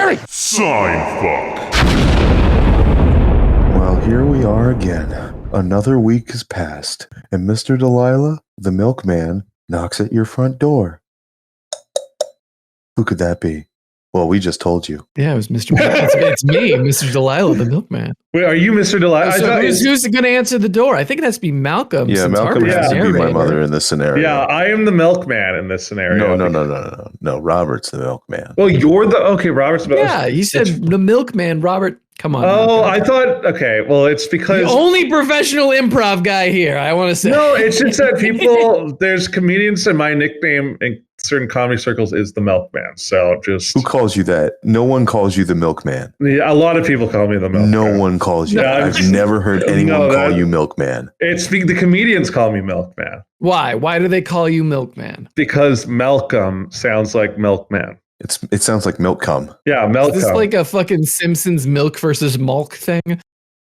Gary! Seinfuck. Well, here we are again. Another week has passed, and Mr. Delilah, the milkman, knocks at your front door. Who could that be? Well, we just told you. Yeah, it was Mr. It's me, Mr. Delilah, the milkman. Wait, are you Mr. Delilah? So who's going to answer the door? I think it has to be Malcolm. Yeah, Malcolm has to be my mother in this scenario. Yeah, I am the milkman in this scenario. No. Robert's the milkman. Well, you're Robert's the milkman. Yeah, you said the milkman, Robert. Come on. Oh, I thought, okay, well, it's because... The only professional improv guy here, I want to say. No, it's just that there's comedians, and my nickname in certain comedy circles is the milkman, so just... Who calls you that? No one calls you the milkman. Yeah, a lot of people call me the milkman. No one calls you that. I've never heard anyone call you milkman. It's the comedians call me milkman. Why? Why do they call you milkman? Because Malcolm sounds like milkman. It sounds like milk cum. Yeah, milk cum. Is this like a fucking Simpsons milk versus mulk thing?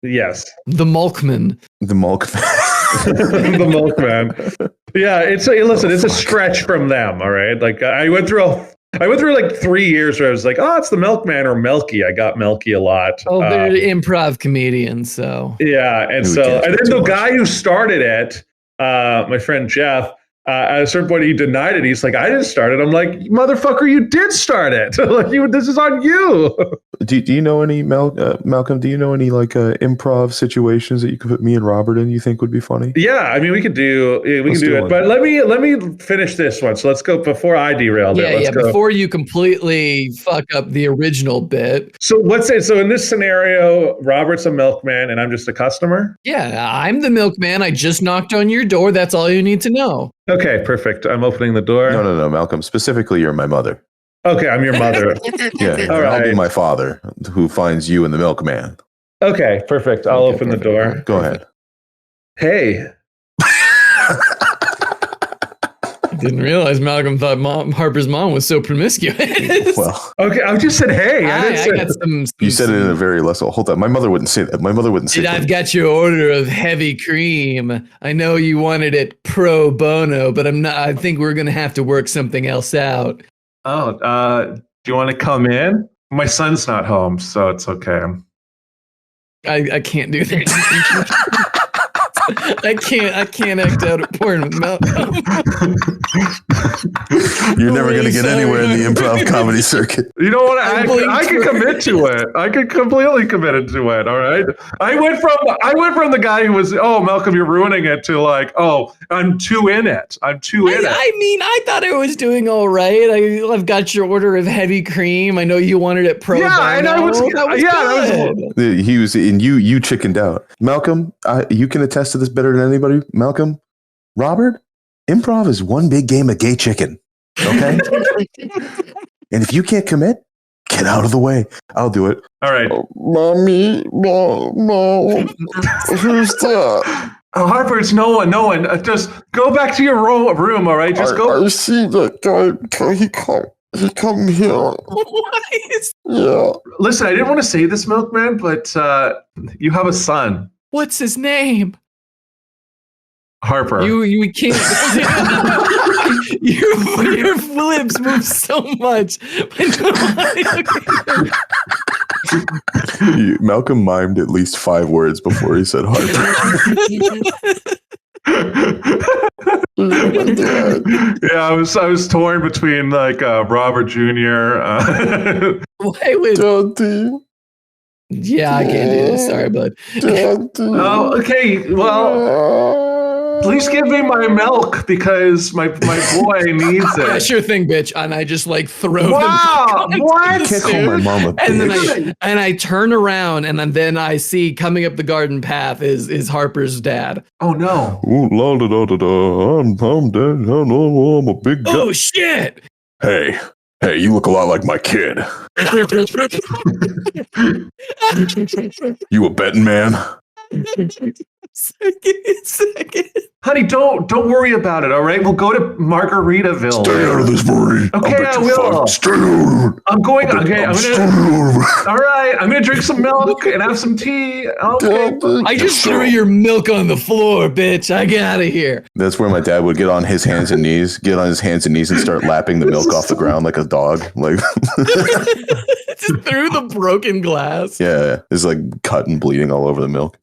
Yes. The Mulkman. The Mulkman. The milkman. Yeah, it's a stretch from them, all right? Like I went through like 3 years where I was like, oh, it's the milkman or Melky. I got Melky a lot. Oh, they're improv comedians, so. Yeah, and then the guy who started it, my friend Jeff, at a certain point, he denied it. He's like, I didn't start it. I'm like, motherfucker, you did start it. Like, this is on you. Do you know any, Malcolm, do you know any like improv situations that you could put me and Robert in you think would be funny? Yeah, I mean, we can do it. But let me finish this one. So let's go before I derailed it. Yeah, before you completely fuck up the original bit. So so in this scenario, Robert's a milkman and I'm just a customer? Yeah, I'm the milkman. I just knocked on your door. That's all you need to know. Okay, perfect. I'm opening the door. No, Malcolm. Specifically, you're my mother. Okay, I'm your mother. Yeah, all right. I'll be my father who finds you in the milkman. Okay, perfect. I'll open the door. Go ahead. Hey. I didn't realize Malcolm thought Harper's mom was so promiscuous. Well, okay, I just said hey. I got some. You said it in a very less. Hold on, my mother wouldn't say that. My mother wouldn't say that. I've got your order of heavy cream. I know you wanted it pro bono, but I'm not. I think we're gonna have to work something else out. Oh, do you want to come in? My son's not home, so it's okay. I can't do that. I can't act out a porn with Malcolm. You're never going to get anywhere in the improv comedy circuit. You know what? I can commit to it. I could completely commit to it. All right. I went from the guy who was, oh, Malcolm, you're ruining it, to like, oh, I'm too in it. I mean, I thought I was doing all right. I've got your order of heavy cream. I know you wanted it pro bono. And I was good. He was, and you chickened out. Malcolm, you can attest to this better than anybody. Malcolm, Robert, improv is one big game of gay chicken. Okay? And if you can't commit, get out of the way. I'll do it. All right. Mommy, no. Who's that? Oh, Harper, it's no one. Just go back to your room, all right? Just go. I see that guy. He come here. What? Yeah. Listen, I didn't want to say this, Milkman, but you have a son. What's his name? Harper. You can't. your lips move so much. Malcolm mimed at least 5 words before he said Harper. Yeah, I was torn between like Robert Jr. Why would? Yeah, I can't do this. Sorry, bud. Oh, okay. Well, please give me my milk because my boy needs it. Yeah, sure thing, bitch. And I just like throw. Wow! What? I can't call my mom a bitch. And I turn around and then I see coming up the garden path is Harper's dad. Oh no! Ooh, la da da da da. I'm dead. I'm a big guy. Oh shit! Hey, you look a lot like my kid. You a betting man? Second. Honey, don't worry about it, all right? We'll go to Margaritaville. Stay out of this, Marie. Okay, I will. Stay out of it. I'm going. Okay, I'm gonna. All right, I'm gonna drink some milk and have some tea. Okay. I just threw your milk on the floor, bitch. I get out of here. That's where my dad would get on his hands and knees and start lapping the milk off the ground like a dog. Like Just through the broken glass. Yeah, it's like cut and bleeding all over the milk.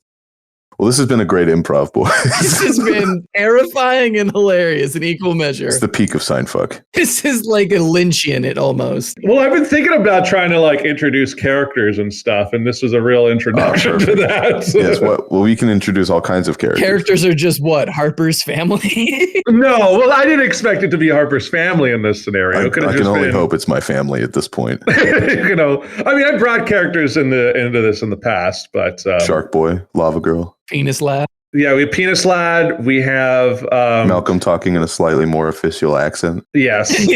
Well, this has been a great improv, boys. This has been terrifying and hilarious in equal measure. It's the peak of Seinfuck. This is like a Lynchian, it almost. Well, I've been thinking about trying to like introduce characters and stuff, and this was a real introduction to that. Yes, well, we can introduce all kinds of characters. Characters are just what? Harper's family? No, well, I didn't expect it to be Harper's family in this scenario. I can only hope it's my family at this point. You know, I mean, I brought characters into this in the past, but Shark Boy, Lava Girl. Penis Lad. Yeah, we have Penis Lad. We have Malcolm talking in a slightly more official accent. Yes.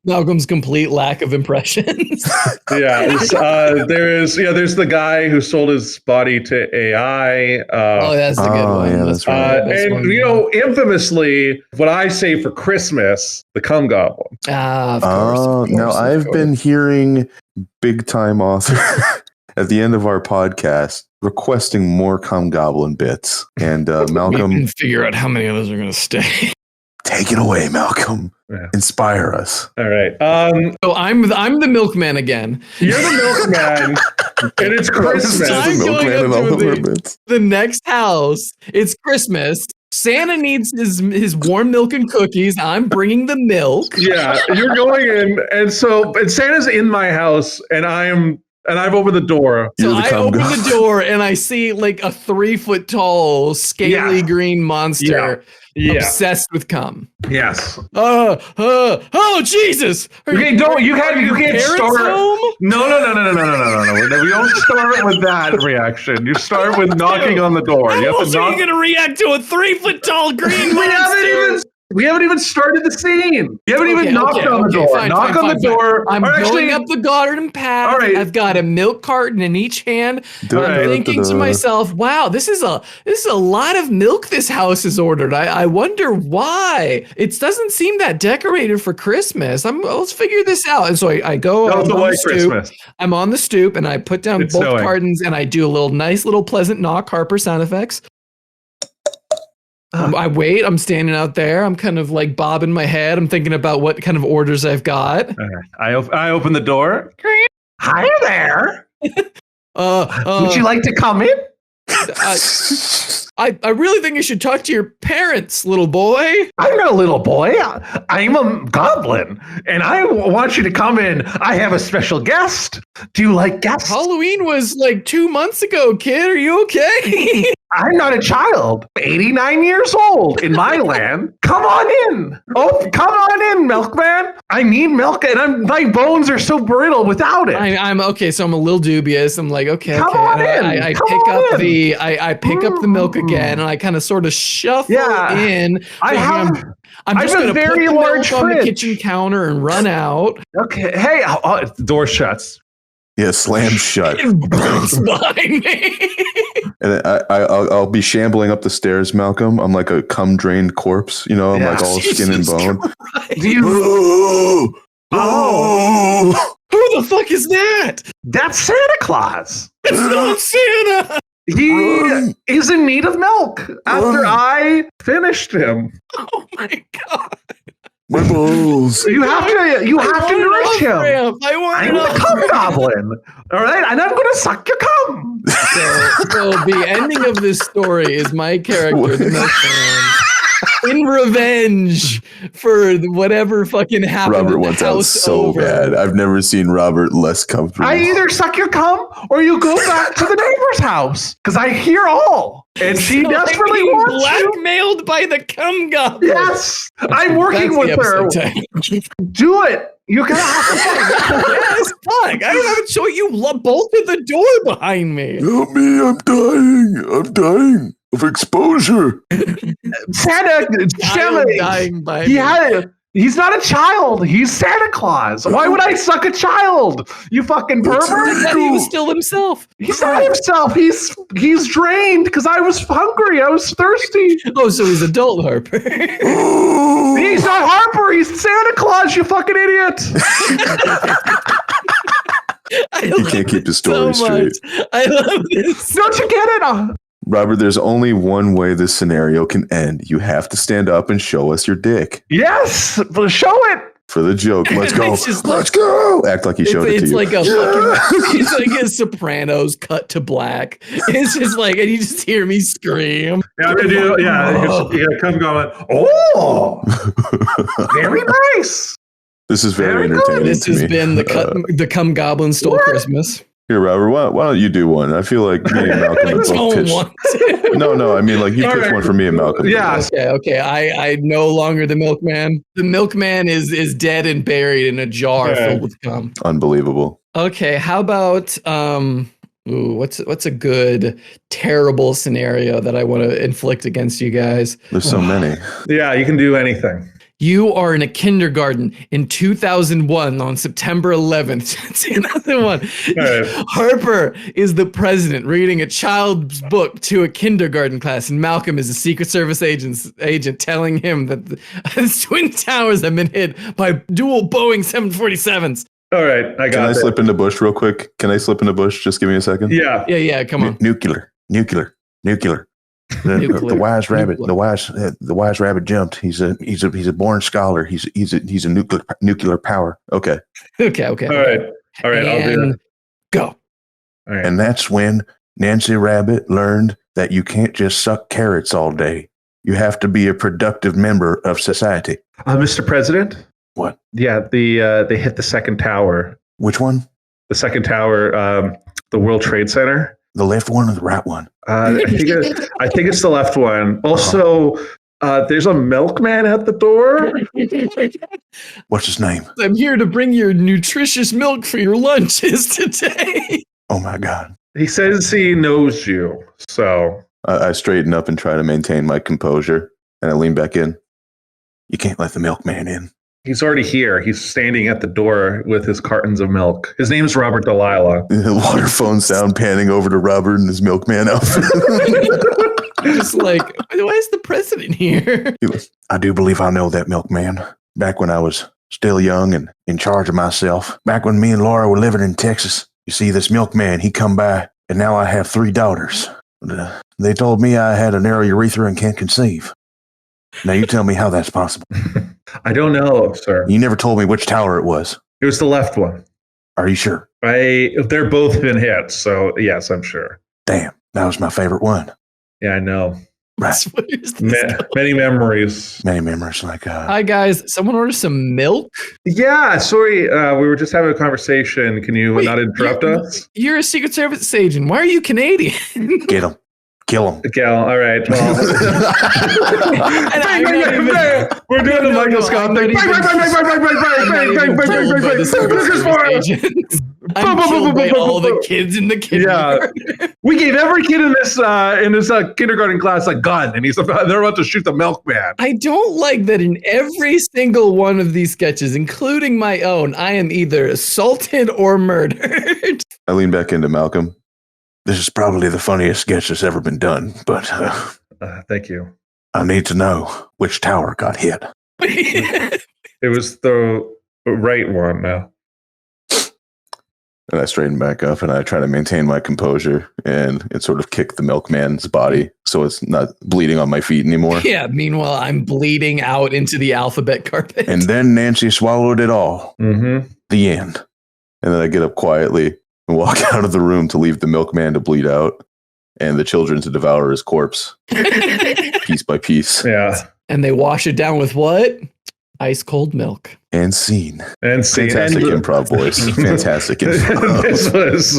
Malcolm's complete lack of impressions. There's the guy who sold his body to AI. That's the good one. Yeah, that's right. right. You know, infamously, what I say for Christmas, the cum goblin. Of course. Now I've been hearing big time author at the end of our podcast requesting more cum goblin bits, and Malcolm, we can figure out how many of those are going to stay. Take it away, Malcolm. Yeah. Inspire us. All right. So I'm the milkman again. You're the milkman, and it's Christmas. I'm going up to the next house. It's Christmas. Santa needs his warm milk and cookies. I'm bringing the milk. Yeah, you're going in, and Santa's in my house, and I've opened the door. So I open the door and I see like a 3-foot tall, scaly green monster obsessed with cum. Yes. Oh Jesus! Okay, you can't start. Home? No. We don't start with that reaction. You start with knocking on the door. How else are you going to react to a 3-foot tall green monster? We haven't even started the scene. You haven't even knocked on the door. Fine, Knock on the door. I'm going up the garden path. All right. I've got a milk carton in each hand. I'm thinking to myself, wow, this is a lot of milk this house has ordered. I wonder why. It doesn't seem that decorated for Christmas. Let's figure this out. And so I go on the stoop. Christmas. I'm on the stoop and I put down both cartons and I do a nice little pleasant knock, Harper sound effects. I wait. I'm standing out there. I'm kind of like bobbing my head. I'm thinking about what kind of orders I've got. I open the door. Hi there. Would you like to come in? I really think you should talk to your parents, little boy. I'm not a little boy. I'm a goblin, and I want you to come in. I have a special guest. Do you like guests? Halloween was like 2 months ago, kid. Are you okay? I'm not a child. 89 years old in my land. Come on in. Oh, come on in, Milkman. I need milk, and my bones are so brittle without it. I'm okay. So I'm a little dubious. I'm like, okay. Come on in. I pick up the milk again, and I kind of sort of shuffle in. I'm just going to put the milk on the kitchen counter and run out. Okay. Hey, the door shuts. Yeah, slam shut. Behind me. And I'll be shambling up the stairs, Malcolm. I'm like a cum-drained corpse, you know. I'm like all skin and bone. Who the fuck is that? That's Santa Claus. It's not Santa. He is in need of milk after I finished him. Oh my God. My balls. You have to nourish him. I'm the cum goblin. All right, and I'm going to suck your cum. So the ending of this story is my character, the milkman, in revenge for whatever fucking happened. Robert wants out so bad. I've never seen Robert less comfortable. I either suck your cum or you go back to the neighbor's house because I hear all. And she desperately wants blackmailed by the cum goblin. Yes, I'm working with her. Do it. You're gonna have to yes, fuck. I don't have a choice. You bolted the door behind me. Help me! I'm dying of exposure. Santa, dying by me. He's not a child. He's Santa Claus. Why would I suck a child? You fucking pervert. He was still himself. He's not himself. He's drained because I was hungry. I was thirsty. Oh, so he's adult Harper. He's not Harper. He's Santa Claus, you fucking idiot. You can't keep the story straight. I love this. Don't you get it? Robert, there's only one way this scenario can end. You have to stand up and show us your dick. Yes, show it. For the joke. Let's go. Let's go. Act like he showed it to you. It's like a Sopranos cut to black. It's just like, and you just hear me scream. Yeah, I'm gonna do. Yeah, you come going. Oh, very nice. This is very entertaining. This has been the Cum Goblin Stole Christmas. Here, Robert, why don't you do one? I feel like me and Malcolm have both pitched. No, I mean, like, you pitched one for me and Malcolm. Yeah. Okay. I no longer the Milkman. The Milkman is dead and buried in a jar filled with cum. Unbelievable. Okay, how about what's a good terrible scenario that I want to inflict against you guys? There's so many. Yeah, you can do anything. You are in a kindergarten in 2001 on September 11th. That's another one. Right. Harper is the president reading a child's book to a kindergarten class, and Malcolm is a Secret Service agent telling him that the Twin Towers have been hit by dual Boeing 747s. All right, I got it. Can I slip into Bush real quick? Just give me a second. Yeah, come on. Nuclear. The wise rabbit. The wise rabbit jumped. He's a born scholar. He's a nuclear power. Okay. Okay. All right. I'll do it. Go. All right. And that's when Nancy Rabbit learned that you can't just suck carrots all day. You have to be a productive member of society. Mr. President. What? Yeah, they hit the second tower. Which one? The second tower, the World Trade Center. The left one or the right one? I think it's the left one. Also, there's a milkman at the door. What's his name? I'm here to bring your nutritious milk for your lunches today. Oh my God. He says he knows you. So I straighten up and try to maintain my composure, and I lean back in. You can't let the milkman in. He's already here. He's standing at the door with his cartons of milk. His name's Robert Delilah. The water phone sound panning over to Robert and his milkman outfit. Just like, why is the president here? I do believe I know that milkman. Back when I was still young and in charge of myself. Back when me and Laura were living in Texas. You see, this milkman, he come by, and now I have 3 daughters. They told me I had a narrow urethra and can't conceive. Now you tell me how that's possible. I don't know, sir. You never told me which tower it was. It was the left one. Are you sure? They're both been hit, so yes, I'm sure. Damn, that was my favorite one. Yeah, I know. Right. Many memories. Many memories. Like, hi guys, someone order some milk? Yeah, sorry. We were just having a conversation. Can you not interrupt us? You're a Secret Service agent. Why are you Canadian? Get him. Kill him. All right. Well. We're doing the Michael Scott thing. I'm killed by all the kids in the kindergarten. Yeah. We gave every kid in this kindergarten class a gun, and they're about to shoot the milkman. I don't like that in every single one of these sketches, including my own, I am either assaulted or murdered. I lean back into Malcolm. This is probably the funniest sketch that's ever been done, but thank you. I need to know which tower got hit. It was the right one now. And I straighten back up and I try to maintain my composure and it sort of kick the milkman's body so it's not bleeding on my feet anymore. Yeah, meanwhile, I'm bleeding out into the alphabet carpet. And then Nancy swallowed it all. Mm-hmm. The end. And then I get up quietly and walk out of the room to leave the milkman to bleed out and the children to devour his corpse piece by piece. Yeah. And they wash it down with what? Ice cold milk. And scene. Fantastic improv, boys. Fantastic improv. This was.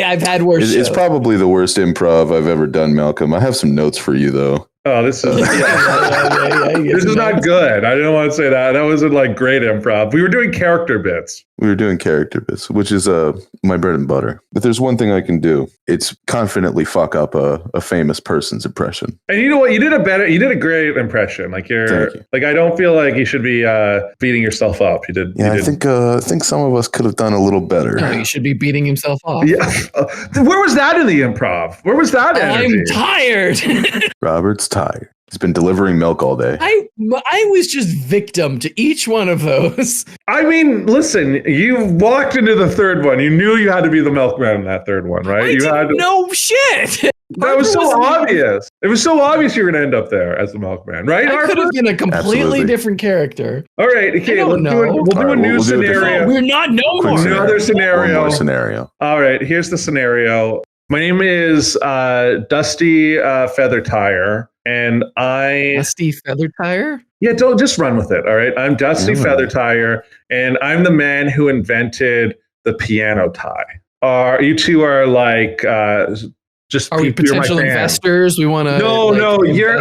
I've had worse. It's probably the worst improv I've ever done, Malcolm. I have some notes for you, though. Oh, this is this is not good. I didn't want to say that. That wasn't like great improv. We were doing character bits. Which is my bread and butter. But there's one thing I can do. It's confidently fuck up a famous person's impression. And you know what? You did a great impression. Like like I don't feel like you should be beating yourself up. You did. Yeah, I think some of us could have done a little better. No, you should be beating himself off. Yeah. Where was that in the improv? Where was that energy? I'm tired. Robert's tired. He's been delivering milk all day. I was just victim to each one of those. I mean, listen, you walked into the third one. You knew you had to be the milkman in that third one, right? No shit. That was so obvious. It was so obvious you were going to end up there as the Milkman, right? I could have been a completely Absolutely. different character. All right. Okay. We'll do a new scenario. We're not no more. Another scenario. One more scenario. All right. Here's the scenario. My name is Dusty Feather Tire, and Dusty Feather Tire? Yeah, don't just run with it. All right. I'm Dusty Feather Tire, and I'm the man who invented the piano tie. You two are like just are we potential investors? We want to. No. You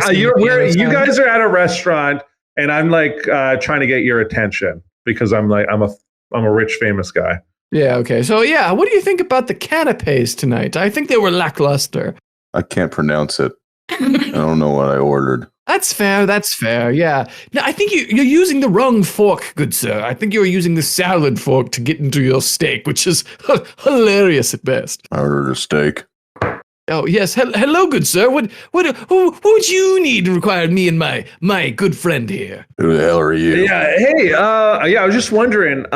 guys are at a restaurant, and I'm like trying to get your attention because I'm a rich famous guy. Yeah. Okay. So yeah, what do you think about the canapes tonight? I think they were lackluster. I can't pronounce it. I don't know what I ordered. That's fair. Yeah. No, I think you're using the wrong fork, good sir. I think you're using the salad fork to get into your steak, which is hilarious at best. I ordered a steak. Oh yes, hello, good sir. What would you need to require me and my good friend here? Who the hell are you? Yeah, hey, I was just wondering.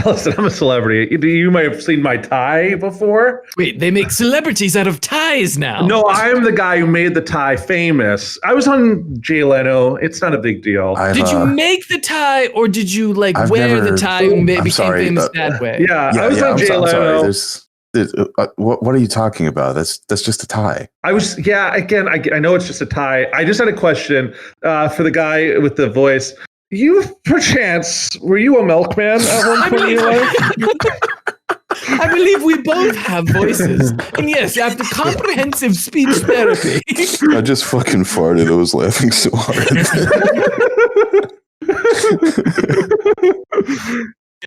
Listen, I'm a celebrity. You might have seen my tie before. Wait, they make celebrities out of ties now. No, I'm the guy who made the tie famous. I was on Jay Leno. It's not a big deal. Did you make the tie, or did you wear the tie and became famous that way? Yeah, I was on Jay Leno. What are you talking about? That's just a tie. Again, I know it's just a tie. I just had a question for the guy with the voice. You, perchance, were you a milkman at one point in your life? I believe we both have voices. And yes, after comprehensive speech therapy. I just fucking farted. I was laughing so hard.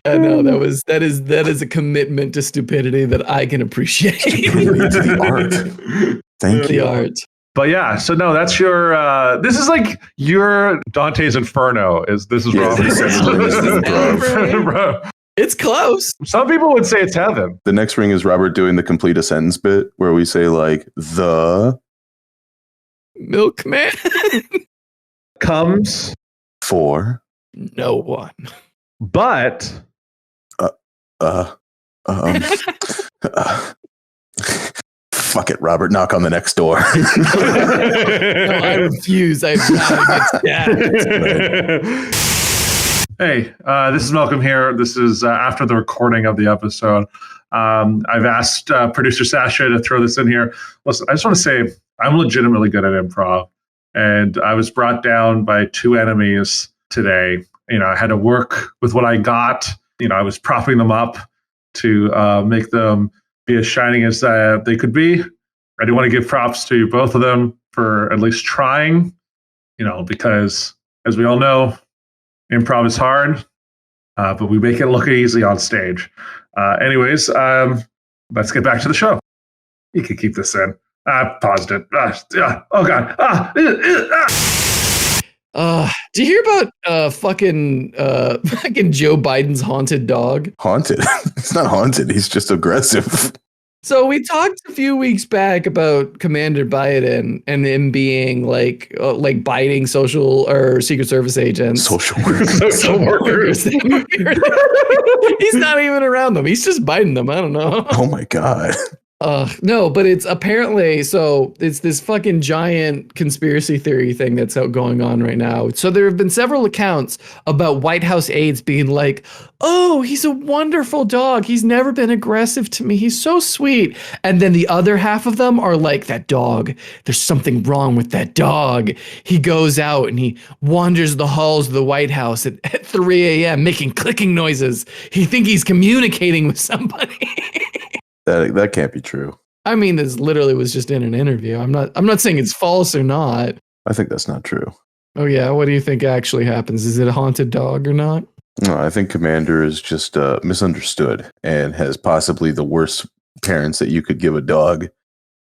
Yeah, no, that is a commitment to stupidity that I can appreciate. The art. Thank you. The art. But yeah, so no, that's your. This is like your Dante's Inferno. This is wrong? It's close. Some people would say it's heaven. The next ring is Robert doing the complete a sentence bit where we say like the Milkman comes for no one. But fuck it, Robert. Knock on the next door. No, I refuse. I vow against that. Hey, this is Malcolm here. This is after the recording of the episode. I've asked producer Sasha to throw this in here. Listen, I just want to say I'm legitimately good at improv, and I was brought down by two enemies today. I had to work with what I got. I was propping them up to make them be as shining as they could be. I do want to give props to both of them for at least trying, because as we all know, improv is hard, but we make it look easy on stage. Anyways, let's get back to the show. You can keep this in. Paused it. Oh, God. Do you hear about fucking Joe Biden's haunted dog? Haunted? It's not haunted. He's just aggressive. So we talked a few weeks back about Commander Biden and him being like biting social or Secret Service agents. Social workers. He's not even around them. He's just biting them. I don't know. Oh my God. No, but it's apparently, so it's this fucking giant conspiracy theory thing that's going on right now. So there have been several accounts about White House aides being like, oh, he's a wonderful dog. He's never been aggressive to me. He's so sweet. And then the other half of them are like, that dog, there's something wrong with that dog. He goes out and he wanders the halls of the White House at 3 a.m. making clicking noises. He think he's communicating with somebody. That can't be true. I mean, this literally was just in an interview. I'm not saying it's false or not. I think that's not true. Oh yeah, what do you think actually happens? Is it a haunted dog or not? No, I think Commander is just misunderstood and has possibly the worst parents that you could give a dog.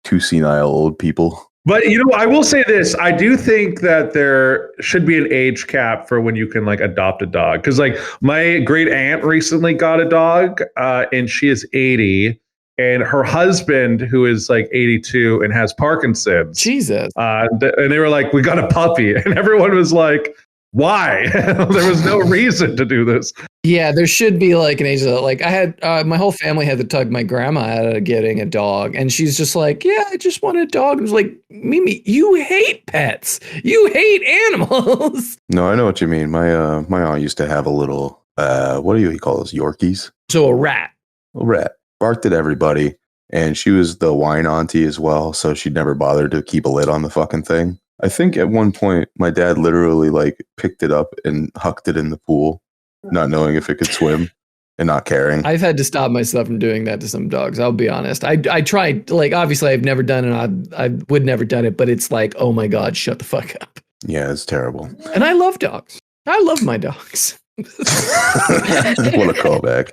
Two senile old people. But I will say this: I do think that there should be an age cap for when you can adopt a dog. Because my great aunt recently got a dog, and she is 80. And her husband, who is 82 and has Parkinson's. Jesus. And they were like, we got a puppy. And everyone was like, Why? There was no reason to do this. Yeah, there should be like an age of like I had my whole family had to tug my grandma out of getting a dog, and she's just like, yeah, I just want a dog. It was like, Mimi, you hate pets, you hate animals. No, I know what you mean. My aunt used to have a little what do you call those, Yorkies? So a rat. A rat. Barked at everybody, and she was the wine auntie as well, so she never bothered to keep a lid on the fucking thing. I think at one point my dad literally like picked it up and hucked it in the pool, not knowing if it could swim and not caring. I've had to stop myself from doing that to some dogs. I'll be honest. I tried, like, obviously I've never done it. I would never done it, but it's like, oh my God, shut the fuck up. Yeah, it's terrible. And I love dogs. I love my dogs. What a callback.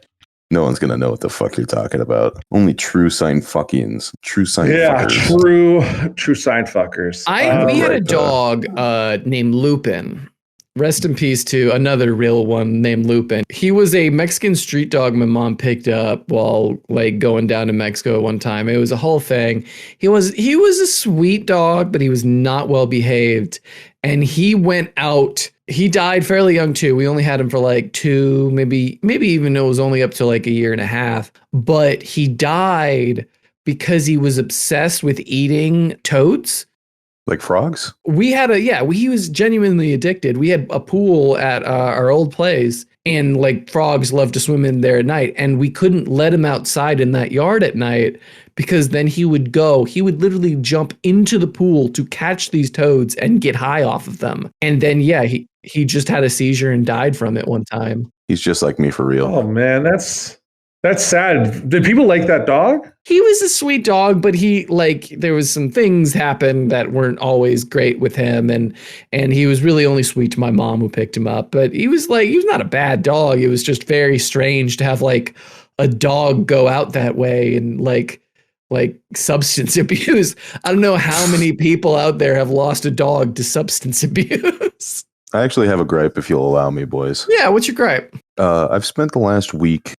No one's going to know what the fuck you're talking about. Only true Seinfuckians. True Seinfuckers. Yeah, true Seinfuckers. We had a dog named Lupin. Rest in peace to another real one named Lupin. He was a Mexican street dog my mom picked up while like going down to Mexico one time. It was a whole thing. He was a sweet dog, but he was not well behaved. And he went out. He died fairly young too. We only had him for like 2, maybe even it was only up to like a year and a half. But he died because he was obsessed with eating toads. Like frogs? He was genuinely addicted. We had a pool at our old place, and like frogs love to swim in there at night. And we couldn't let him outside in that yard at night because then he would literally jump into the pool to catch these toads and get high off of them. And then, he just had a seizure and died from it one time. He's just like me for real. Oh man, that's sad. Did people like that dog? He was a sweet dog, but there was some things happen that weren't always great with him. And he was really only sweet to my mom who picked him up. But he was not a bad dog. It was just very strange to have like a dog go out that way and like substance abuse. I don't know how many people out there have lost a dog to substance abuse. I actually have a gripe if you'll allow me, boys. Yeah, what's your gripe? I've spent the last week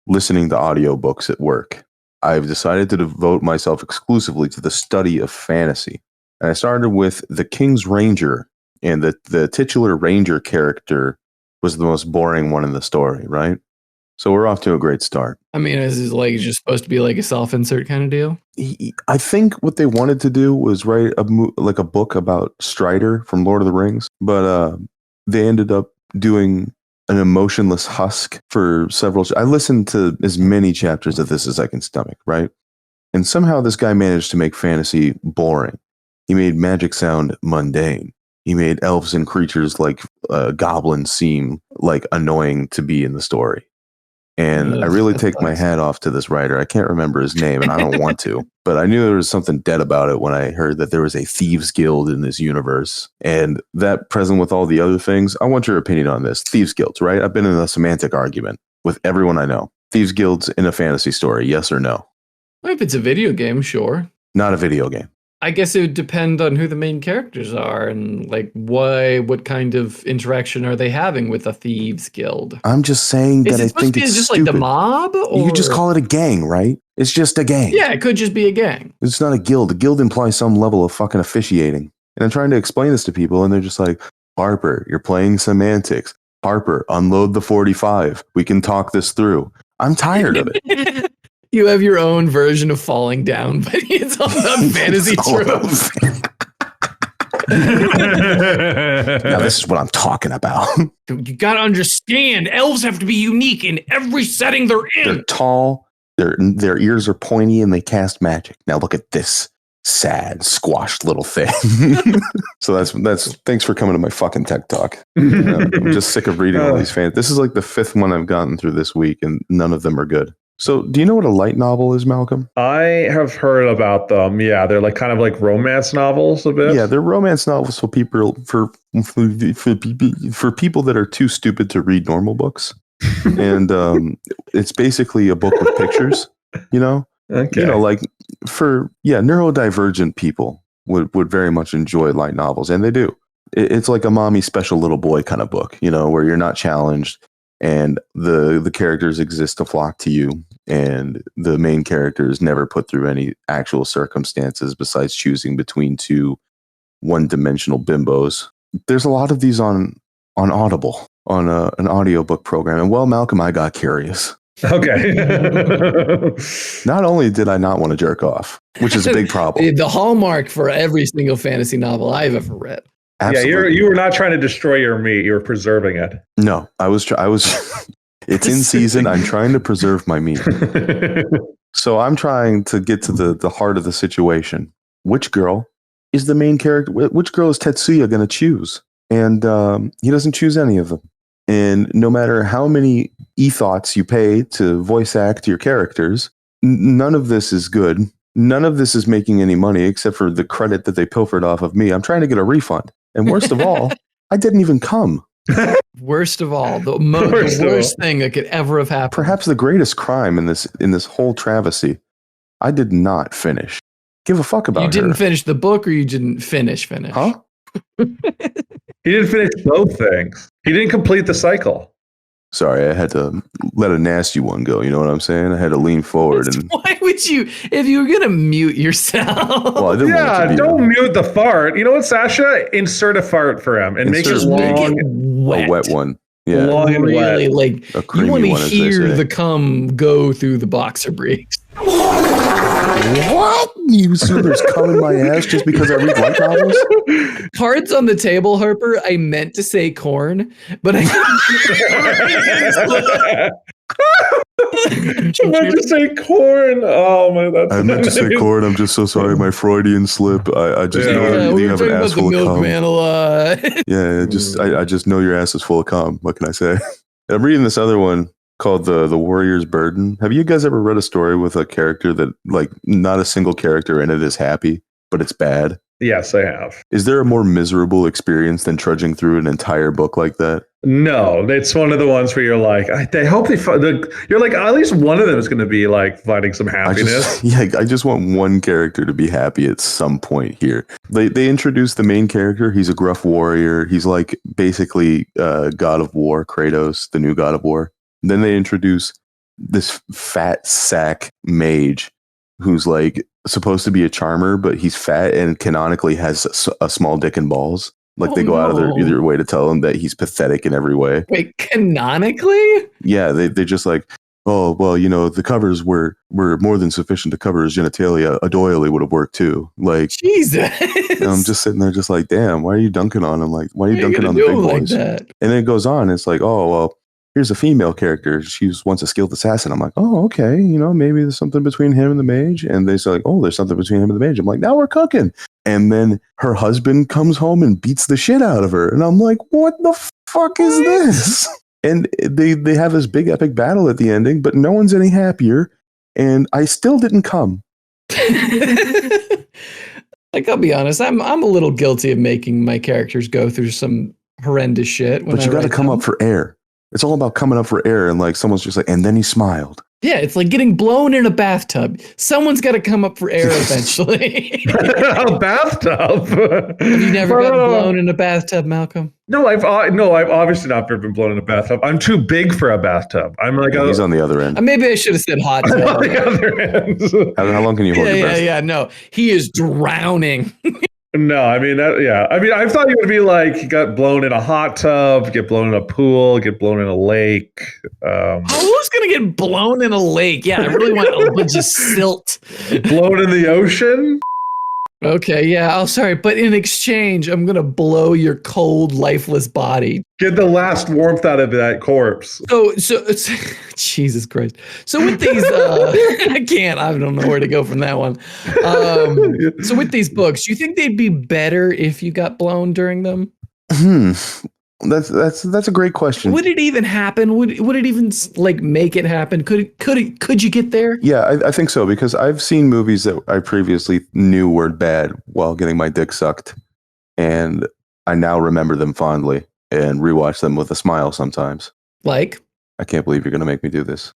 listening to audiobooks at work. I've decided to devote myself exclusively to the study of fantasy. And I started with The King's Ranger, and the titular ranger character was the most boring one in the story, right? So we're off to a great start. I mean, is it like just supposed to be like a self-insert kind of deal? I think what they wanted to do was write a book about Strider from Lord of the Rings, but they ended up doing an emotionless husk for several. I listened to as many chapters of this as I can stomach, right? And somehow this guy managed to make fantasy boring. He made magic sound mundane. He made elves and creatures like goblins seem like annoying to be in the story. And I really take my hat off to this writer. I can't remember his name, and I don't want to, but I knew there was something dead about it when I heard that there was a thieves guild in this universe. And that present with all the other things, I want your opinion on this. Thieves guilds, right? I've been in a semantic argument with everyone I know. Thieves guilds in a fantasy story, yes or no? Well, if it's a video game, sure. Not a video game. I guess it would depend on who the main characters are and like what kind of interaction are they having with a thieves guild. I'm just saying that I think it's just stupid. Like the mob. Or? You just call it a gang, right? It's just a gang. Yeah, it could just be a gang. It's not a guild. A guild implies some level of fucking officiating. And I'm trying to explain this to people, and they're just like, Harper, you're playing semantics. Harper, unload the 45. We can talk this through. I'm tired of it. You have your own version of falling down, but it's on the fantasy trope. Now this is what I'm talking about. You gotta understand, elves have to be unique in every setting they're in. They're tall, their ears are pointy, and they cast magic. Now look at this sad, squashed little thing. So that's thanks for coming to my fucking tech talk. I'm just sick of reading all these fans. This is like the 5th one I've gotten through this week, and none of them are good. So do you know what a light novel is, Malcolm? I have heard about them. Yeah, they're like kind of like romance novels a bit. Yeah, they're romance novels for people for people that are too stupid to read normal books. And it's basically a book with pictures, you know? Okay. You know, like neurodivergent people would very much enjoy light novels, and they do. It's like a mommy special little boy kind of book, you know, where you're not challenged. And the characters exist to flock to you, and the main character is never put through any actual circumstances besides choosing between 2 one-dimensional bimbos. There's a lot of these on on Audible on an audiobook program. And Malcolm, I got curious. Okay. Not only did I not want to jerk off, which is a big problem. The hallmark for every single fantasy novel I've ever read. Absolutely. Yeah, you were not trying to destroy your meat. You were preserving it. No, I was. It's in season. I'm trying to preserve my meat. So I'm trying to get to the heart of the situation. Which girl is the main character? Which girl is Tetsuya going to choose? And he doesn't choose any of them. And no matter how many e-thoughts you pay to voice act your characters, none of this is good. None of this is making any money except for the credit that they pilfered off of me. I'm trying to get a refund. And worst of all, I didn't even come. Worst of all, the worst thing that could ever have happened. Perhaps the greatest crime in this whole travesty. I did not finish. Give a fuck about her. You didn't finish the book, or you didn't finish? Huh? He didn't finish both things. He didn't complete the cycle. Sorry, I had to let a nasty one go. You know what I'm saying? I had to lean forward. And why would you, if you were gonna mute yourself? Well, I didn't want it to be don't mute the fart. You know what, Sasha? Insert a fart for him and make it long, a wet one. Yeah, long and really, wet. like you want to hear the cum go through the boxer briefs. What? You assume there's cum in my ass just because I read light novels? Cards on the table, Harper. I meant to say corn, but I meant to say corn. Oh my! I meant to say corn. I'm just so sorry. My Freudian slip. I just know you have an ass full of cum. Milkman a lot. Yeah, I just know your ass is full of cum. What can I say? I'm reading this other one called the Warrior's Burden. Have you guys ever read a story with a character that, like, not a single character in it is happy, but it's bad? Yes, I have. Is there a more miserable experience than trudging through an entire book like that? No, it's one of the ones where you're like, I hope you're like, at least one of them is going to be like finding some happiness. I just want one character to be happy at some point here. They introduce the main character. He's a gruff warrior. He's like basically God of War, Kratos, the new God of War. And then they introduce this fat sack mage who's like supposed to be a charmer, but he's fat and canonically has a small dick and balls. Like they go out of their way to tell him that he's pathetic in every way. Wait, canonically? Yeah, they're just like, oh, well, you know, the covers were more than sufficient to cover his genitalia. A doily would have worked too. Like, Jesus. I'm just sitting there just like, damn, why are you dunking on him? Like, why are you dunking on the big boys? Like and then it goes on. It's like, oh, well, here's a female character. She was once a skilled assassin. I'm like, oh, okay. You know, maybe there's something between him and the mage. And they say like, oh, there's something between him and the mage. I'm like, now we're cooking. And then her husband comes home and beats the shit out of her. And I'm like, what the fuck is this? And they have this big epic battle at the ending, but no one's any happier. And I still didn't come. Like, I'll be honest, I'm a little guilty of making my characters go through some horrendous shit. But you got to come up for air. It's all about coming up for air, and like someone's just like, and then he smiled. Yeah, it's like getting blown in a bathtub. Someone's got to come up for air eventually. A bathtub? Have you never gotten blown in a bathtub, Malcolm? No, I've obviously not ever been blown in a bathtub. I'm too big for a bathtub. I'm like, he's on the other end. Maybe I should have said hot tub. On the other end. How long can you hold your breath? Yeah. No, he is drowning. No, I mean, I thought you would be like, got blown in a hot tub, get blown in a pool, get blown in a lake. Who's going to get blown in a lake? Yeah, I really want a bunch of silt. Blown in the ocean? Okay, yeah. Oh, sorry. But in exchange, I'm going to blow your cold, lifeless body. Get the last warmth out of that corpse. So Jesus Christ. So with these, I don't know where to go from that one. So with these books, do you think they'd be better if you got blown during them? That's a great question. Would it even happen? Would it even like make it happen? Could you get there? Yeah, I think so, because I've seen movies that I previously knew were bad while getting my dick sucked, and I now remember them fondly and rewatch them with a smile sometimes. Like, I can't believe you're going to make me do this.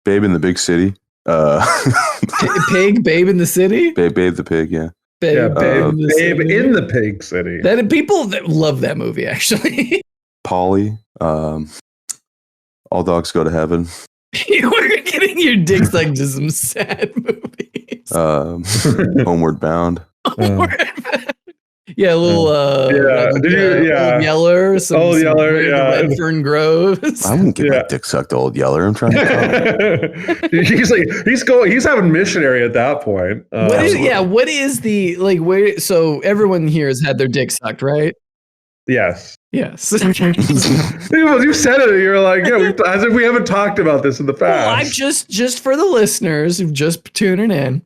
Babe in the Big City. Pig, Babe in the City? Babe the Pig, yeah. Babe in the Pig City. That people that love that movie, actually. Polly, All Dogs Go to Heaven. You were getting your dick sucked to some sad movies. Homeward Bound. Yeah, Yeah, a little Old Yeller, Old Yeller, yeah. Redfern Groves. I wouldn't get my dick sucked to Old Yeller. I'm trying to he's having missionary at that point. What is the like where so everyone here has had their dick sucked, right? Yes. Yes. You said it. You're like, as if we haven't talked about this in the past. Well, I just for the listeners who've just tuning in.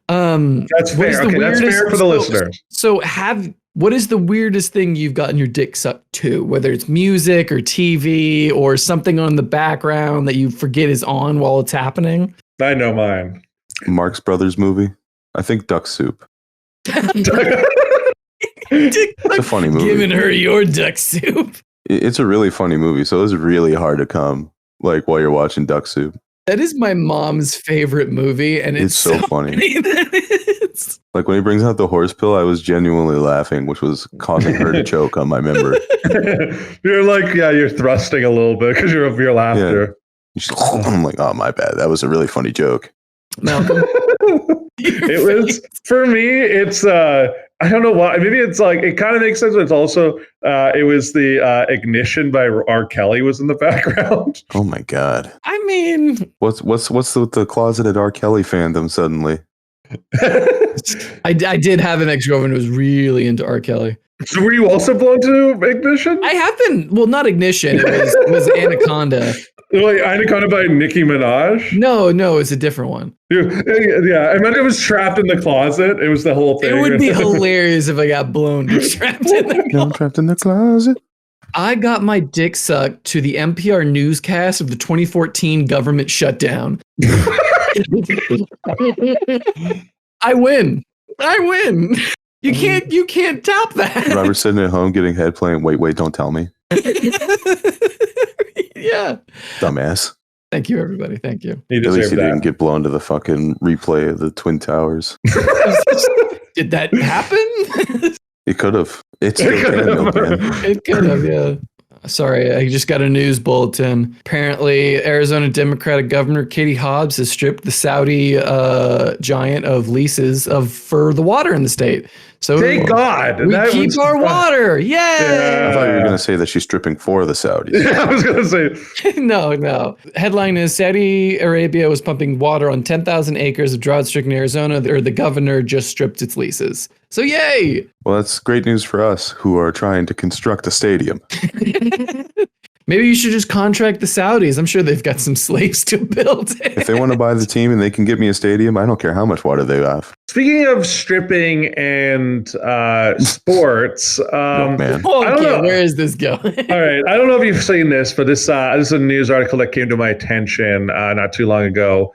That's fair. Okay, that's fair for the listener. So what is the weirdest thing you've gotten your dick sucked to? Whether it's music or TV or something on the background that you forget is on while it's happening? I know mine. Marx Brothers movie. I think Duck Soup. It's a funny movie. Giving her your duck soup. It's a really funny movie, so it's really hard to come like while you're watching Duck Soup. That is my mom's favorite movie, and it's so funny. Like when he brings out the horse pill, I was genuinely laughing, which was causing her to choke on my member. You're like, you're thrusting a little bit because of your laughter. Yeah. I'm like, oh, my bad. That was a really funny joke. Malcolm. It was for me. It's I don't know why. Maybe it's like it kind of makes sense. But it's also it was the Ignition by R. Kelly was in the background. Oh my god! I mean, what's the closeted R. Kelly fandom suddenly? I did have an ex-girlfriend who was really into R. Kelly. So were you also blown to Ignition? I have been. Well, not Ignition. It was Anaconda. Like Anaconda by Nicki Minaj? No, it's a different one. Yeah, I meant it was trapped in the closet. It was the whole thing. It would be hilarious if I got blown trapped in the closet. I'm trapped in the closet. I got my dick sucked to the NPR newscast of the 2014 government shutdown. I win. You can't top that. Robert sitting at home getting head playing Wait, don't tell me. Yeah. Dumbass. Thank you, everybody. Thank you. At least he didn't get blown to the fucking replay of the Twin Towers. Did that happen? It could have. It could have, yeah. Sorry, I just got a news bulletin. Apparently, Arizona Democratic Governor Katie Hobbs has stripped the Saudi giant of leases for the water in the state. So thank God. We keep our water. Yay! Yeah. I thought you were going to say that she's stripping for the Saudis. Yeah, I was going to say. No. Headline is Saudi Arabia was pumping water on 10,000 acres of drought-stricken Arizona, or the governor just stripped its leases. So yay! Well, that's great news for us who are trying to construct a stadium. Maybe you should just contract the Saudis. I'm sure they've got some slaves to build it. If they want to buy the team and they can give me a stadium, I don't care how much water they have. Speaking of stripping and sports, man. I don't know. Where is this going? All right. I don't know if you've seen this, but this is a news article that came to my attention not too long ago.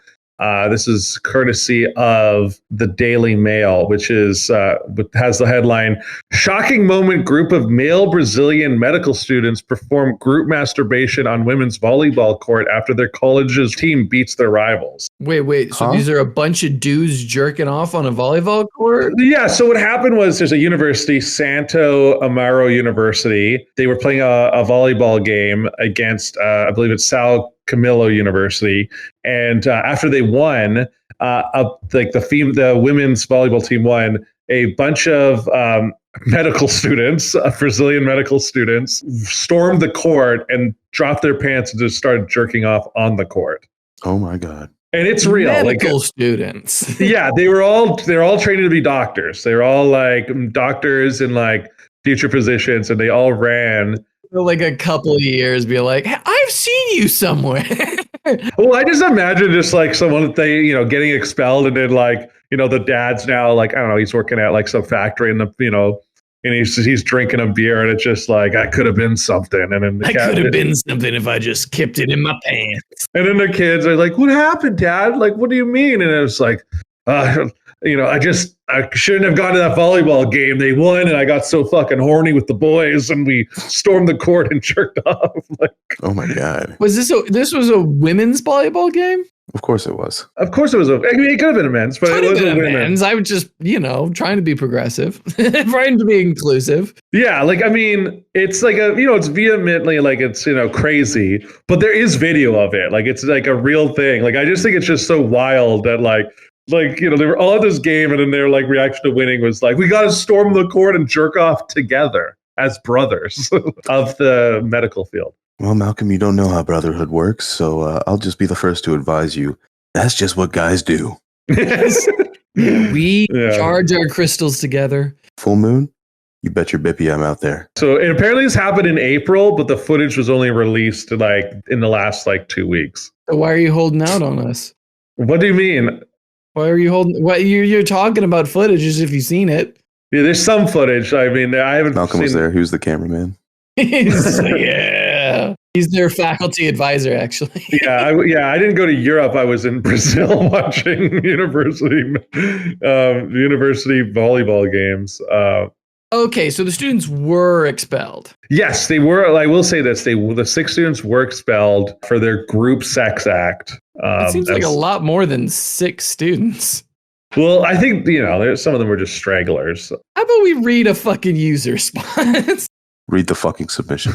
This is courtesy of the Daily Mail, which has the headline, "Shocking moment, group of male Brazilian medical students perform group masturbation on women's volleyball court after their college's team beats their rivals." Wait. So these are a bunch of dudes jerking off on a volleyball court? Yeah. So what happened was there's a university, Santo Amaro University. They were playing a volleyball game against, I believe it's São Camilo University, and after they won, the women's volleyball team won. A bunch of medical students, Brazilian medical students, stormed the court and dropped their pants and just started jerking off on the court. Oh my god! And it's real. Medical students. Yeah, they're all training to be doctors. They're all like doctors in like future positions, and they all ran. For like a couple of years, be like, hey, I've seen you somewhere. Well, I just imagine just like someone getting expelled, and then like the dad's now like, I don't know, he's working at like some factory in the and he's drinking a beer, and it's just like, I could have been something, and then I could have been something if I just kept it in my pants. And then the kids are like, "What happened, Dad? Like, what do you mean?" And it's like, I shouldn't have gone to that volleyball game. They won, and I got so fucking horny with the boys, and we stormed the court and jerked off. Like, oh my god! Was this was a women's volleyball game? Of course it was. It could have been a men's, but it was a women's. I would just, trying to be progressive, trying to be inclusive. Yeah, like, I mean, it's like it's vehemently like it's, crazy, but there is video of it. Like, it's like a real thing. Like, I just think it's just so wild that like Like, they were all at this game, and then their like reaction to winning was like, we got to storm the court and jerk off together as brothers of the medical field. Well, Malcolm, you don't know how brotherhood works, so I'll just be the first to advise you. That's just what guys do. We charge our crystals together. Full moon? You bet your bippy I'm out there. So it apparently this happened in April, but the footage was only released like in the last like 2 weeks. So why are you holding out on us? What do you mean? Why are you holding? What you're talking about footage as if you've seen it? Yeah, there's some footage. I mean, I haven't. Malcolm was there. Who's the cameraman? Yeah, he's their faculty advisor, actually. I didn't go to Europe. I was in Brazil watching university volleyball games. Okay, so the students were expelled. Yes, they were. I will say this: the 6 students were expelled for their group sex act. It seems like a lot more than 6 students. Well, I think some of them were just stragglers. How about we read a fucking user response? Read the fucking submission.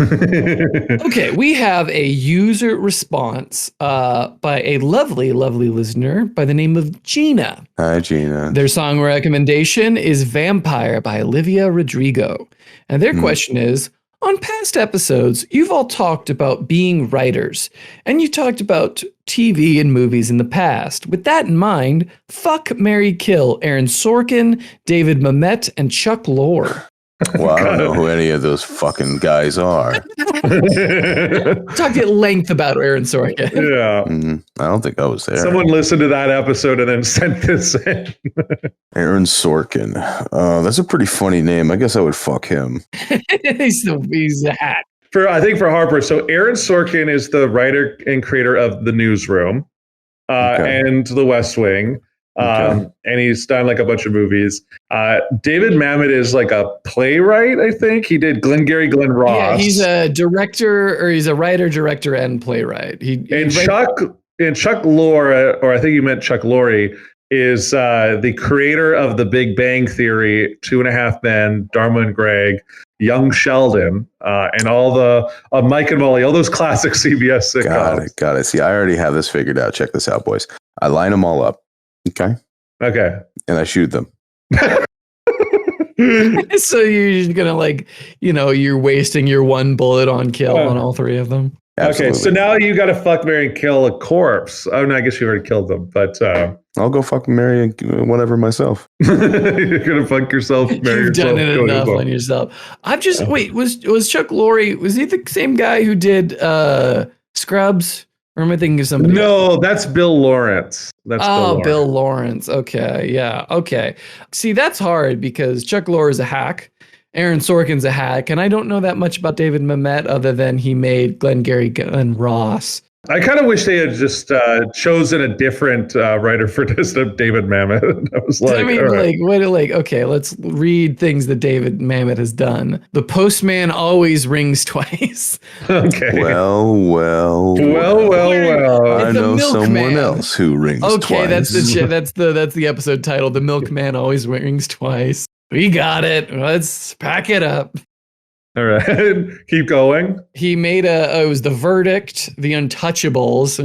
Okay, we have a user response by a lovely, lovely listener by the name of Gina. Hi, Gina. Their song recommendation is Vampire by Olivia Rodrigo. And their question is, on past episodes, you've all talked about being writers, and you talked about TV and movies in the past. With that in mind, fuck, marry, kill Aaron Sorkin, David Mamet, and Chuck Lorre. Well, I don't know who any of those fucking guys are. Talked at length about Aaron Sorkin. Yeah. I don't think I was there. Someone listened to that episode and then sent this in. Aaron Sorkin. That's a pretty funny name. I guess I would fuck him. He's a hack. I think for Harper. So Aaron Sorkin is the writer and creator of The Newsroom and The West Wing. And he's done like a bunch of movies. David Mamet is like a playwright, I think. He did Glengarry Glen Ross. Yeah, he's a director, or he's a writer, director, and playwright. Chuck Lorre, or I think you meant Chuck Lorre, is the creator of The Big Bang Theory, 2.5 Men, Dharma and Greg, Young Sheldon, and all the Mike and Molly, all those classic CBS sitcoms. Got it. See, I already have this figured out. Check this out, boys. I line them all up. Okay. And I shoot them. So you're gonna you're wasting your one bullet on kill on all 3 of them. Absolutely. Okay, so now you got to fuck, marry, and kill a corpse. Oh no, I guess you already killed them, but I'll go fuck, marry, whatever myself. You're gonna fuck yourself. Marry You've yourself, done it enough on yourself. I'm just wait. Was Chuck Lorre? Was he the same guy who did Scrubs? Or am I thinking of somebody else? No, that's Bill Lawrence. Bill Lawrence. Okay, yeah, okay. See, that's hard because Chuck Lorre is a hack. Aaron Sorkin's a hack. And I don't know that much about David Mamet other than he made Glengarry Glen Ross. I kind of wish they had just chosen a different writer for this than David Mamet. I was like, okay, let's read things that David Mamet has done. The postman always rings twice. Okay. Well. I know someone else who rings twice. Okay, that's the episode title. The Milkman always rings twice. We got it. Let's pack it up. All right, keep going. He made it was The Verdict, The Untouchables.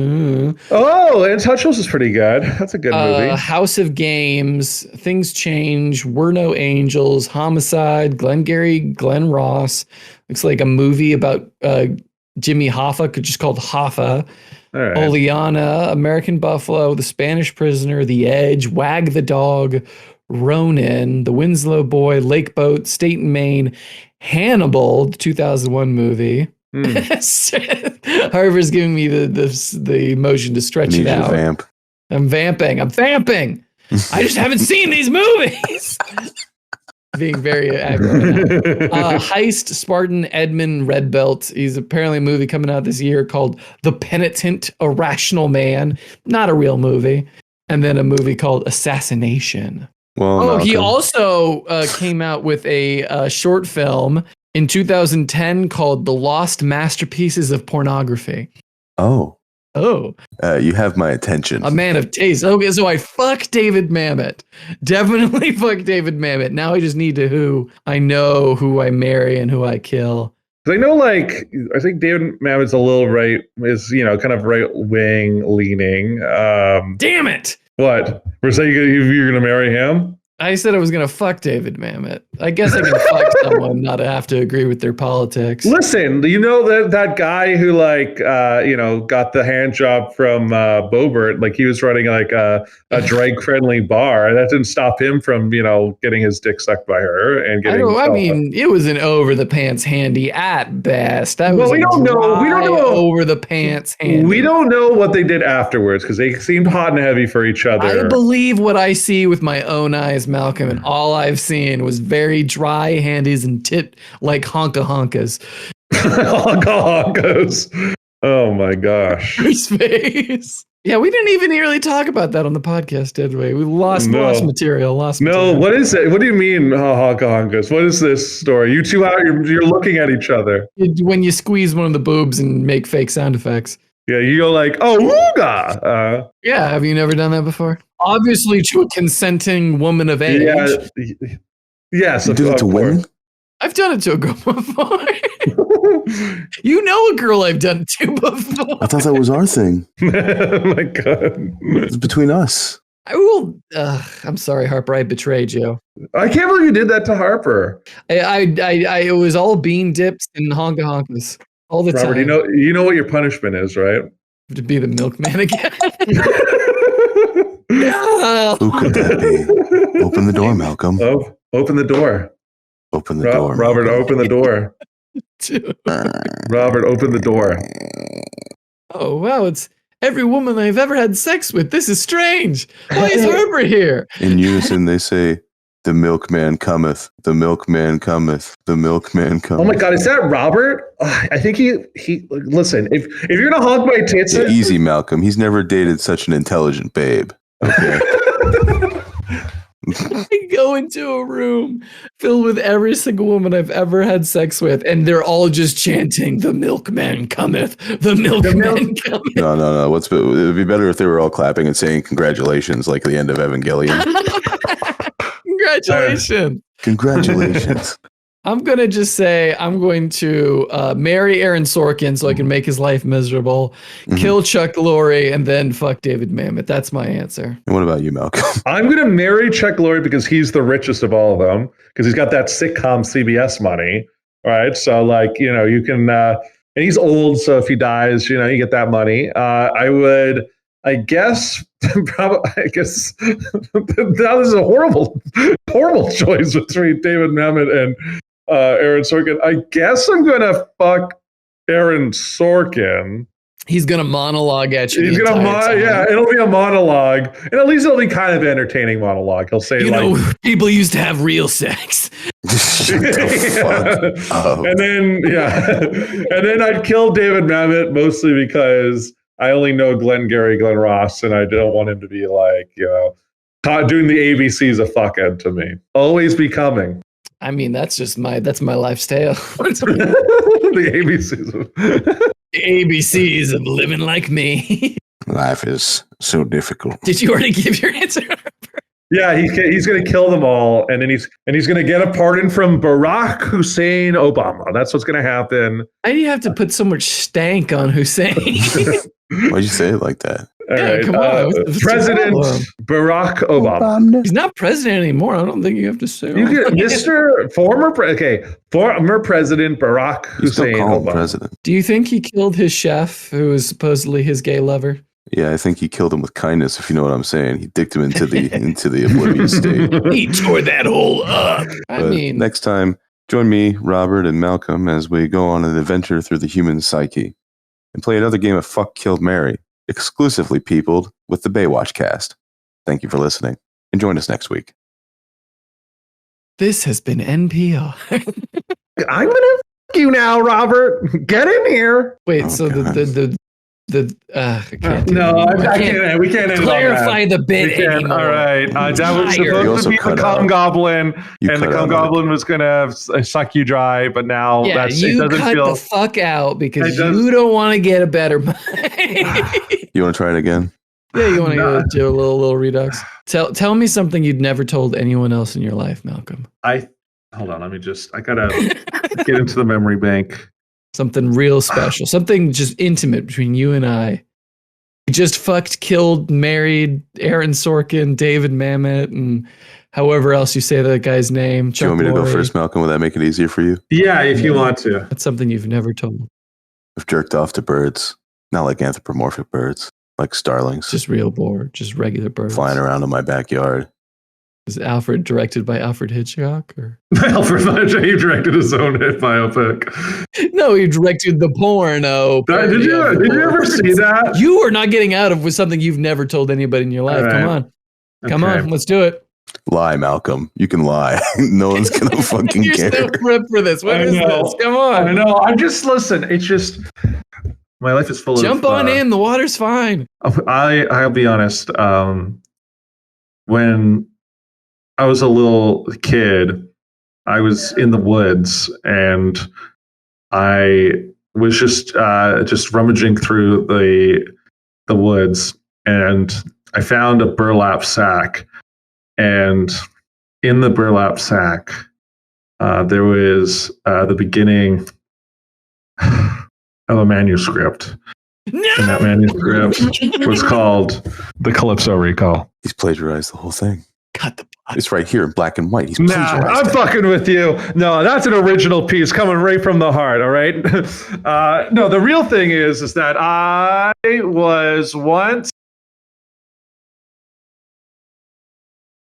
Oh, Untouchables is pretty good. That's a good movie. House of Games, Things Change, We're No Angels, Homicide, Glengarry Glen Ross. Looks like a movie about Jimmy Hoffa, just called Hoffa. Right. Oleana, American Buffalo, The Spanish Prisoner, The Edge, Wag the Dog, Ronin, The Winslow Boy, Lake Boat, State and Maine, Hannibal, the 2001 movie. Harper's giving me the motion to stretch it out. Vamp. I'm vamping. I just haven't seen these movies. Being very aggro. Heist, Spartan, Edmund Red Belt. He's apparently a movie coming out this year called The Penitent Irrational Man. Not a real movie. And then a movie called Assassination. Well, he also came out with a short film in 2010 called The Lost Masterpieces of Pornography. Oh. You have my attention. A man of taste. Okay, so I fuck David Mamet. Definitely fuck David Mamet. Now I just need to I know who I marry and who I kill. I know, I think David Mamet's a little kind of right wing leaning. Damn it! What? We're saying you're going to marry him? I said I was going to fuck David Mamet. I guess I can fuck someone, not have to agree with their politics. Listen, you know that guy who got the hand job from Bobert, like he was running like a drag friendly bar. That didn't stop him from getting his dick sucked by her and getting. I mean, it was an over the pants handy at best. We don't know. We don't know over the pants handy. We don't know what they did afterwards because they seemed hot and heavy for each other. I believe what I see with my own eyes, Malcolm, and all I've seen was very dry handies and tit like honka-honkas. Honka-honkas. Oh my gosh. His face. Yeah, we didn't even really talk about that on the podcast, did we? We lost material. No, what is it? What do you mean, honka-honkas? What is this story? You two out, you're looking at each other. When you squeeze one of the boobs and make fake sound effects. Yeah, you go like, oh, ooga. Yeah, have you never done that before? Obviously, to a consenting woman of age. Yeah, yes. You do it to women? I've done it to a girl before. You know a girl I've done it to before. I thought that was our thing. Oh my God. It's between us. I will. I'm sorry, Harper. I betrayed you. I can't believe you did that to Harper. It was all bean dips and honka-honkas. All the Robert, time. you know what your punishment is, right? To be the milkman again. Who could that be? Open the door, Malcolm. Oh, open the door. Open the door. Robert, open the door. Robert, open the door. Oh, wow. It's every woman I've ever had sex with. This is strange. Why is Harper here? In unison, they say, the milkman cometh, the milkman cometh, the milkman cometh. Oh my God, is that Robert? I think he listen, if you're gonna hog my tits, yeah, easy, Malcolm. He's never dated such an intelligent babe. Okay. I go into a room filled with every single woman I've ever had sex with, and they're all just chanting, the milkman cometh, the milkman cometh. No. It'd be better if they were all clapping and saying congratulations, like the end of Evangelion. Congratulations. Congratulations. I'm going to just say I'm going to marry Aaron Sorkin so I can make his life miserable, kill Chuck Lorre, and then fuck David Mamet. That's my answer. And what about you, Malcolm? I'm going to marry Chuck Lorre because he's the richest of all of them, because he's got that sitcom CBS money, right? So, like, you can, and he's old, so if he dies, you get that money. I guess that was a horrible choice between David Mamet and Aaron Sorkin. I guess I'm gonna fuck Aaron Sorkin. He's gonna monologue at you. He's gonna it'll be a monologue, and at least it'll be kind of entertaining monologue. He'll say, people used to have real sex. Shut the fuck up. And then I'd kill David Mamet mostly because I only know Glenn Ross, and I don't want him to be like, doing the ABCs of fucking to me. Always be coming. I mean, that's my life's tale. The ABCs of living like me. Life is so difficult. Did you already give your answer? Yeah, he's going to kill them all, and then he's going to get a pardon from Barack Hussein Obama. That's what's going to happen. Why do you have to put so much stank on Hussein? Why'd you say it like that? All right. Come on. President Barack Obama. He's not president anymore. I don't think you have to say. Former President Barack Hussein Obama. President. Do you think he killed his chef, who was supposedly his gay lover? Yeah, I think he killed him with kindness, if you know what I'm saying. He dicked him into the oblivious state. He tore that hole up. Next time, join me, Robert, and Malcolm as we go on an adventure through the human psyche and play another game of Fuck, Killed, Marry, exclusively peopled with the Baywatch cast. Thank you for listening, and join us next week. This has been NPR. I'm gonna fuck you now, Robert. Get in here. Wait, I can't. I can't. We can't clarify the bit anymore. All right. That was supposed to be the cum goblin, and the cum goblin was gonna suck you dry. But now it doesn't cut the fuck out because you don't want to get a better mic. You want to try it again? Yeah, you want to do a little redux. Tell me something you'd never told anyone else in your life, Malcolm. Hold on. I gotta get into the memory bank. Something real special, something just intimate between you and I. He just fucked, killed, married Aaron Sorkin, David Mamet, and however else you say that guy's name. Do you want me to go first, Malcolm? Will that make it easier for you? Yeah, if you want to. That's something you've never told. I've jerked off to birds, not like anthropomorphic birds, like starlings. Just real boar, just regular birds. Flying around in my backyard. Is Alfred directed by Alfred Hitchcock? Or? Alfred Hitchcock, he directed his own hit biopic. No, he directed the porno. Did you ever see that? You are not getting out of with something you've never told anybody in your life. Right. Come on, let's do it. Lie, Malcolm. You can lie. No one's gonna fucking You're care. You're so ripped for this. What is this? Come on. I know. I'm just listen. It's just my life is full of. Jump on in. The water's fine. I'll be honest. When I was a little kid, I was in the woods and I was just rummaging through the woods, and I found a burlap sack. And in the burlap sack, there was the beginning of a manuscript. No! And that manuscript was called The Calypso Recall. He's plagiarized the whole thing. Cut the pot. It's right here in black and white. He's I'm fucking with you. No, that's an original piece coming right from the heart, all right? No, the real thing is that I was once